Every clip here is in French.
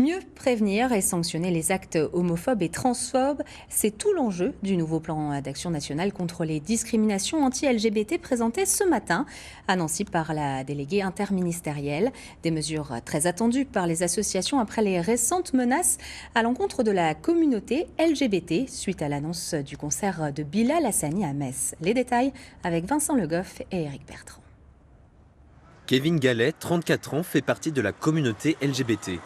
Mieux prévenir et sanctionner les actes homophobes et transphobes, c'est tout l'enjeu du nouveau plan d'action national contre les discriminations anti-LGBT présenté ce matin à Nancy par la déléguée interministérielle. Des mesures très attendues par les associations après les récentes menaces à l'encontre de la communauté LGBT suite à l'annonce du concert de Bilal Hassani à Metz. Les détails avec Vincent Le Goff et Éric Bertrand. Kevin Gallet, 34 ans, fait partie de la communauté LGBT.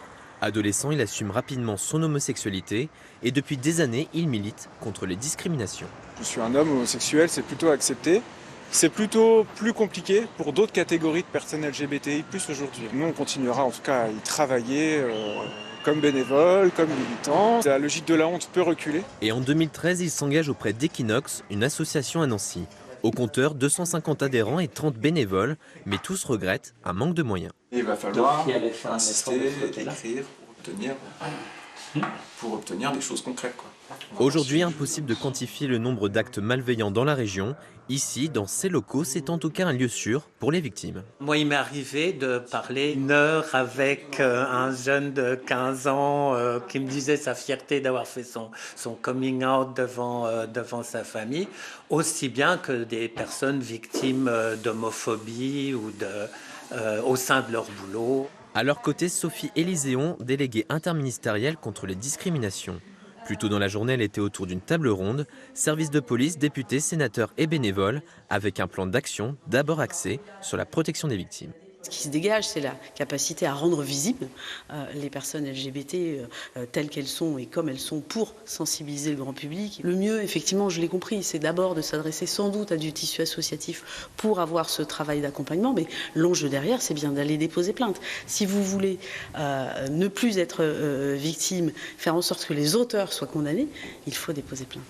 Adolescent, il assume rapidement son homosexualité et depuis des années, il milite contre les discriminations. Je suis un homme homosexuel, c'est plutôt accepté. C'est plutôt plus compliqué pour d'autres catégories de personnes LGBTI+ aujourd'hui. Nous, on continuera en tout cas à y travailler comme bénévole, comme militant. La logique de la honte peut reculer. Et en 2013, il s'engage auprès d'Equinox, une association à Nancy. Au compteur, 250 adhérents et 30 bénévoles, mais tous regrettent un manque de moyens. Il va falloir insister, écrire pour obtenir des choses concrètes, quoi. Aujourd'hui, impossible de quantifier le nombre d'actes malveillants dans la région. Ici, dans ces locaux, c'est en tout cas un lieu sûr pour les victimes. Moi, il m'est arrivé de parler une heure avec un jeune de 15 ans qui me disait sa fierté d'avoir fait son coming out devant sa famille, aussi bien que des personnes victimes d'homophobie ou au sein de leur boulot. À leur côté, Sophie Élyséon, déléguée interministérielle contre les discriminations. Plus tôt dans la journée, elle était autour d'une table ronde, services de police, députés, sénateurs et bénévoles, avec un plan d'action d'abord axé sur la protection des victimes. Ce qui se dégage, c'est la capacité à rendre visibles les personnes LGBT telles qu'elles sont et comme elles sont pour sensibiliser le grand public. Le mieux, effectivement, je l'ai compris, c'est d'abord de s'adresser sans doute à du tissu associatif pour avoir ce travail d'accompagnement, mais l'enjeu derrière, c'est bien d'aller déposer plainte. Si vous voulez ne plus être victime, faire en sorte que les auteurs soient condamnés, il faut déposer plainte.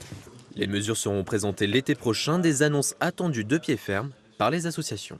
Les mesures seront présentées l'été prochain, des annonces attendues de pied ferme par les associations.